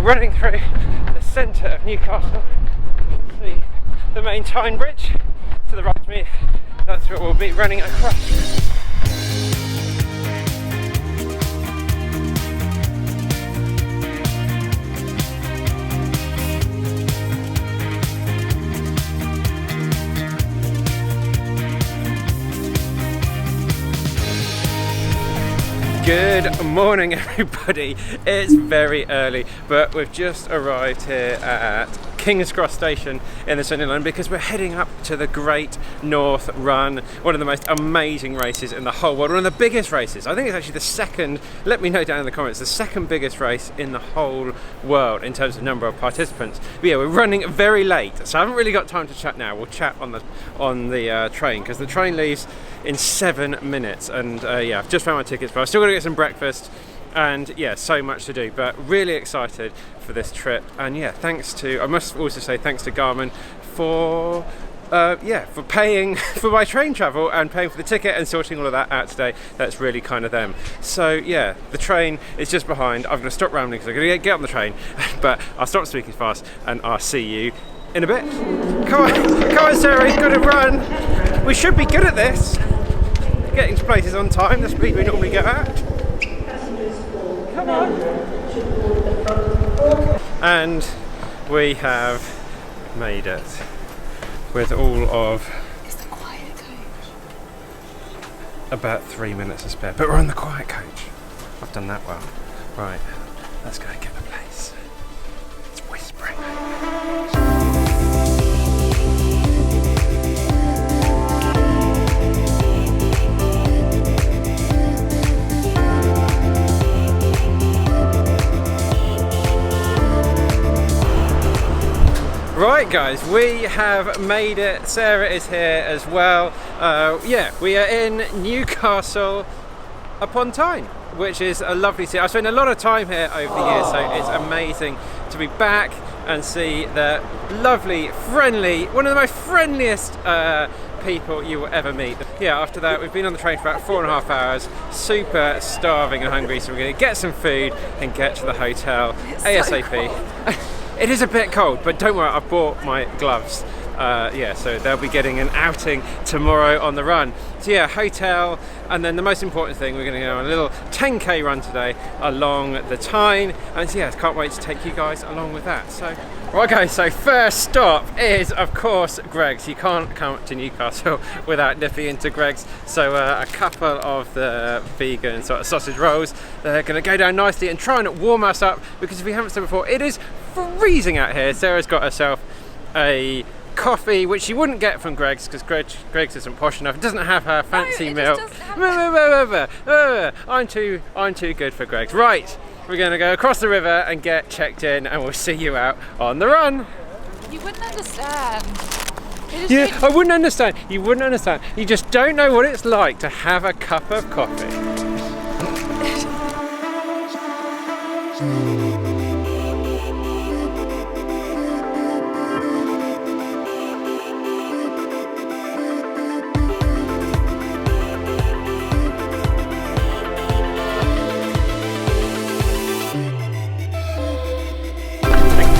running through the centre of Newcastle. See the main Tyne Bridge to the right of me. That's what we'll be running across. Good morning everybody, it's very early but we've just arrived here at King's Cross Station in the centre of London because we're heading up to the Great North Run, one of the most amazing races in the whole world, one of the biggest races. I think it's actually the second, let me know down in the comments, the second biggest race in the whole world in terms of number of participants. But yeah, we're running very late, so I haven't really got time to chat now. We'll chat on the train because the train leaves in 7 minutes, and yeah, I've just found my tickets, but I've still got to get some breakfast, and yeah, so much to do, but really excited for this trip. And yeah, I must also say thanks to Garmin for for paying for my train travel and paying for the ticket and sorting all of that out today. That's really kind of them. So yeah, the train is just behind. I'm going to stop rambling because I'm going to get on the train, but I'll stop speaking fast and I'll see you in a bit. Come on Sarah, you've got to run. We should be good at this. Getting to places on time, the speed we normally get at. Come on. And we have made it with all of about 3 minutes to spare, but we're on the quiet coach. I've done that well. Right, let's go and get the place. It's whispering. Right guys, we have made it. Sarah is here as well. Yeah, we are in Newcastle upon Tyne, which is a lovely city. I've spent a lot of time here over the years, so it's amazing to be back and see the lovely, friendly, one of the most friendliest people you will ever meet. Yeah, after that we've been on the train for about 4.5 hours, super starving and hungry, so we're going to get some food and get to the hotel ASAP. It is a bit cold, but don't worry, I've bought my gloves. Yeah, so they'll be getting an outing tomorrow on the run. So yeah, hotel, and then the most important thing, we're going to go on a little 10k run today along the Tyne, and yeah, can't wait to take you guys along with that. So, right guys, so first stop is of course Greggs. You can't come to Newcastle without nipping into Greggs. So a couple of the vegan sort of sausage rolls, they're going to go down nicely and try and warm us up, because if we haven't said before, it is freezing out here. Sarah's got herself a coffee, which she wouldn't get from Greggs because Greggs isn't posh enough. It doesn't have her fancy milk. I'm too good for Greggs. Right, we're going to go across the river and get checked in, and we'll see you out on the run. You wouldn't understand. Yeah, I wouldn't understand. You wouldn't understand. You just don't know what it's like to have a cup of coffee.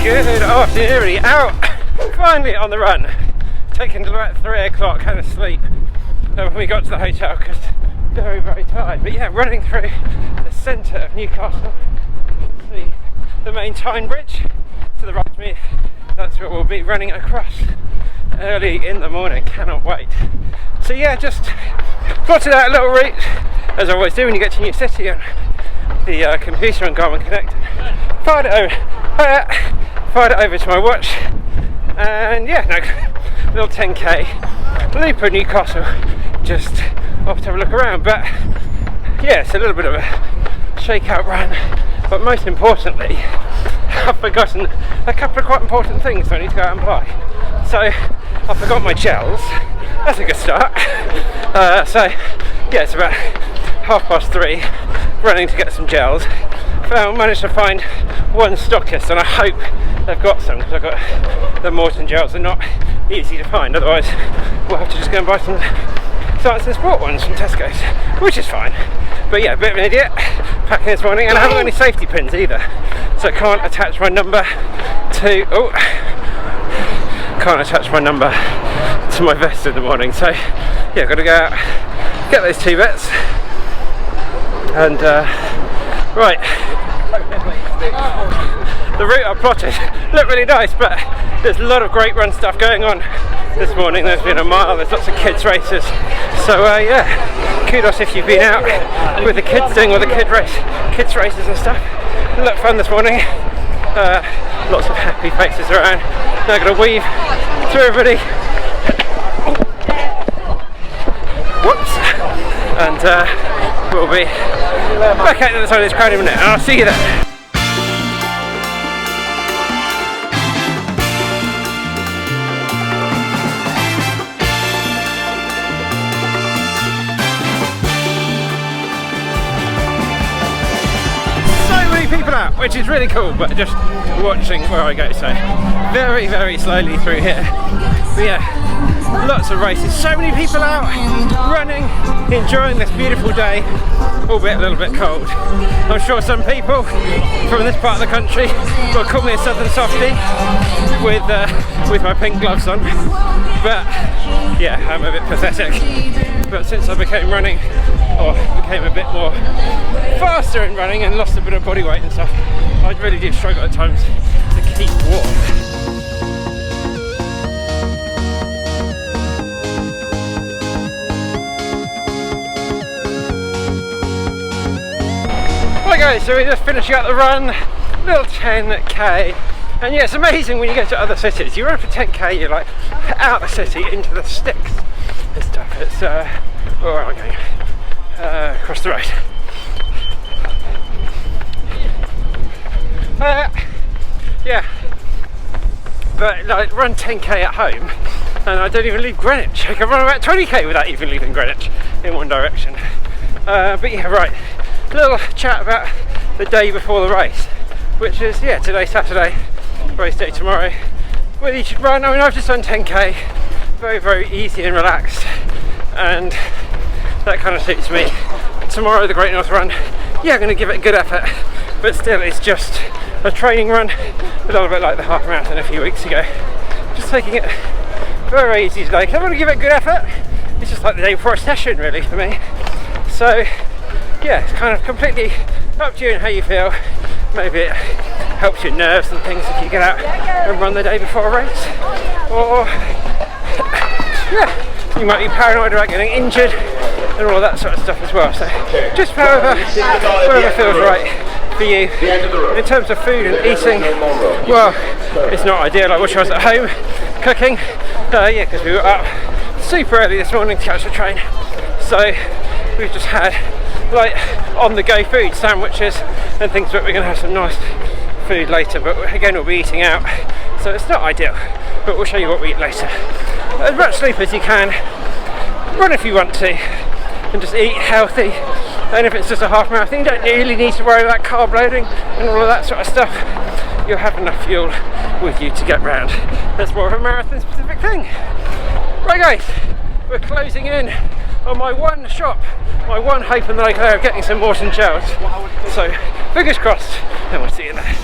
Good afternoon, out finally on the run. Taken till about 3 o'clock, had a sleep when we got to the hotel because very, very tired. But yeah, running through the centre of Newcastle. See the main Tyne Bridge to the right of me. That's what we'll be running across early in the morning. Cannot wait. So yeah, just plotted out a little route, as I always do when you get to a new city, and the computer and Garmin Connect. Fired it over to my watch, and yeah, no, little 10k loop of Newcastle, just off to have a look around. But yeah, it's a little bit of a shakeout run, but most importantly, I've forgotten a couple of quite important things that I need to go out and buy. So I forgot my gels. That's a good start. So yeah, it's about 3:30, running to get some gels. Managed to find one stockist, and I hope they've got some, because I've got the Morton gels. They're not easy to find, otherwise we'll have to just go and buy some Science and Sport ones from Tesco's, which is fine. But yeah, a bit of an idiot packing this morning, and I haven't got any safety pins either, so I can't attach my number to my vest in the morning. So yeah, got to go out, get those 2 bits, and right. The route I plotted looked really nice, but there's a lot of great run stuff going on this morning. There's been a mile, there's lots of kids races, so yeah, kudos if you've been out with the kids doing all the kids races and stuff. It looked fun this morning. Lots of happy faces around. Now I'm going to weave through everybody. Whoops. And we'll be back out to the side of this crowd in a minute, and I'll see you there. People out, which is really cool, but just watching where I go, so very, very slowly through here. But yeah, lots of races, so many people out running, enjoying this beautiful day, albeit a little bit cold. I'm sure some people from this part of the country will call me a southern softie with my pink gloves on, but yeah, I'm a bit pathetic. But since I became a bit more faster in running and lost a bit of body weight and stuff, I really do struggle at times to keep warm. Right guys, so we're just finishing up the run, little 10k, and yeah, it's amazing when you go to other cities. You run for 10k, you're like out the city into the sticks and stuff. It's where am I going? Across the road. Yeah, but like run 10k at home, and I don't even leave Greenwich. I can run about 20k without even leaving Greenwich in one direction. But yeah, right. A little chat about the day before the race, which is today Saturday, race day tomorrow. With each run, I mean, I've just done 10k, very, very easy and relaxed, and that kind of suits me. Tomorrow, the Great North Run, yeah, I'm going to give it a good effort, but still, it's just a training run, a little bit like the half marathon a few weeks ago. Just taking it very easy today. I want to give it a good effort. It's just like the day before a session, really, for me. So, yeah, it's kind of completely up to you and how you feel. Maybe it helps your nerves and things if you get out and run the day before a race, or yeah, you might be paranoid about getting injured and all that sort of stuff as well. So just whatever feels right for you. In terms of food and eating, well, it's not ideal. I wish I was at home cooking, yeah, because we were up super early this morning to catch the train. So we've just had like on the go food, sandwiches and things, but we're going to have some nice food later, but again we'll be eating out, so it's not ideal, but we'll show you what we eat later. As much sleep as you can, run if you want to, and just eat healthy. And if it's just a half marathon, you don't really need to worry about carb loading and all of that sort of stuff. You'll have enough fuel with you to get round. That's more of a marathon specific thing. Right guys, we're closing in on my one shop, my one hope in the lake there of getting some Morton gels. So fingers crossed, and we'll see you there.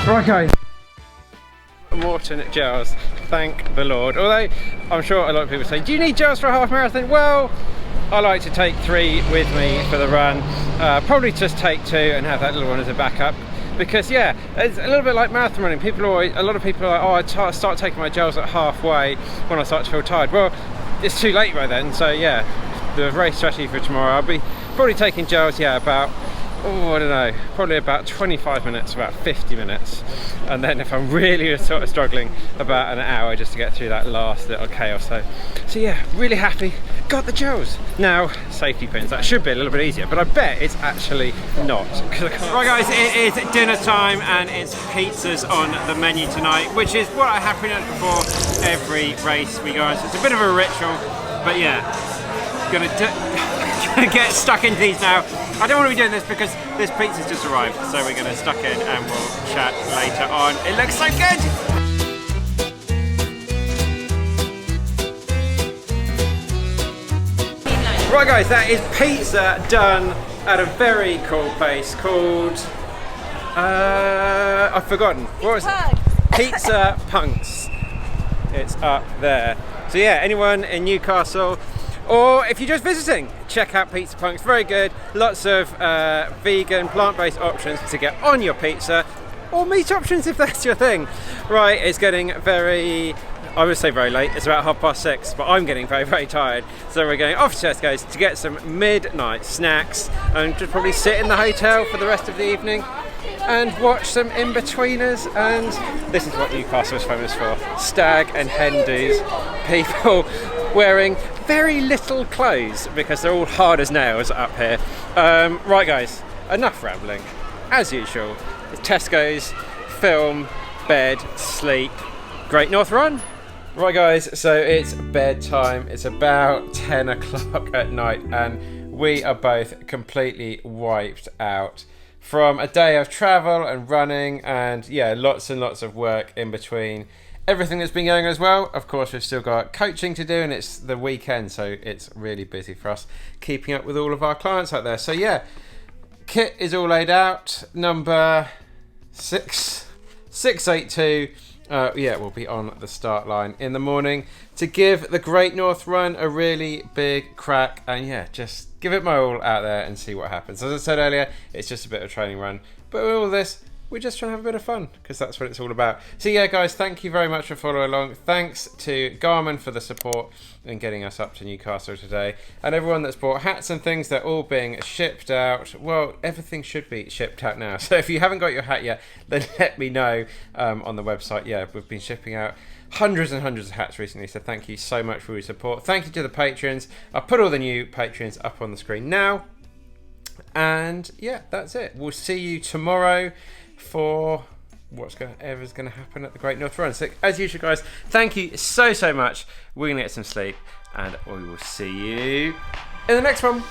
Right guys, Morton gels, thank the Lord. Although I'm sure a lot of people say, do you need gels for a half marathon? Well, I like to take 3 with me for the run, probably just take 2 and have that little one as a backup, because yeah, it's a little bit like marathon running. A lot of people are like, oh, I start taking my gels at halfway when I start to feel tired. Well, it's too late by then, so yeah, the race strategy for tomorrow, I'll be probably taking gels, yeah, about, oh, I don't know, probably about 25 minutes, about 50 minutes, and then if I'm really sort of struggling, about an hour just to get through that last little chaos. So yeah, really happy, got the gels. Now, safety pins, that should be a little bit easier, but I bet it's actually not. Right guys, it is dinner time and it's pizzas on the menu tonight, which is what I have pretty much before every race we go on. So it's a bit of a ritual, but yeah, gonna get stuck into these now. I don't want to be doing this because this pizza's just arrived, so we're going to stuck in and we'll chat later on. It looks so good! Right guys, that is pizza done at a very cool place called... I've forgotten. What was it? Pizza Punks. It's up there. So yeah, anyone in Newcastle, or if you're just visiting, check out Pizza Punks. Very good. Lots of vegan, plant-based options to get on your pizza, or meat options if that's your thing. Right, it's getting very... I would say very late, it's about 6:30, but I'm getting very, very tired. So we're going off to Tesco's to get some midnight snacks and just probably sit in the hotel for the rest of the evening and watch some in-betweeners. And this is what Newcastle is famous for, stag and hen do's. People wearing very little clothes because they're all hard as nails up here. Right guys, enough rambling. As usual, it's Tesco's, film, bed, sleep, Great North Run. Right guys, so it's bedtime. It's about 10 o'clock at night and we are both completely wiped out from a day of travel and running and yeah, lots and lots of work in between. Everything that's been going on as well. Of course, we've still got coaching to do and it's the weekend, so it's really busy for us keeping up with all of our clients out there. So yeah, kit is all laid out. Number 682. Yeah, we'll be on the start line in the morning to give the Great North Run a really big crack and yeah, just give it my all out there and see what happens. As I said earlier, it's just a bit of a training run, but with all this, we're just trying to have a bit of fun because that's what it's all about. So yeah guys, thank you very much for following along. Thanks to Garmin for the support in getting us up to Newcastle today, and everyone that's bought hats and things, they're all being shipped out. Well, everything should be shipped out now, so if you haven't got your hat yet, then let me know on the website. Yeah, we've been shipping out hundreds and hundreds of hats recently, so thank you so much for your support. Thank you to the patrons. I'll put all the new patrons up on the screen now, and yeah, that's it. We'll see you tomorrow for whatever's going to happen at the Great North Run. So as usual guys, thank you so much. We're going to get some sleep and we will see you in the next one.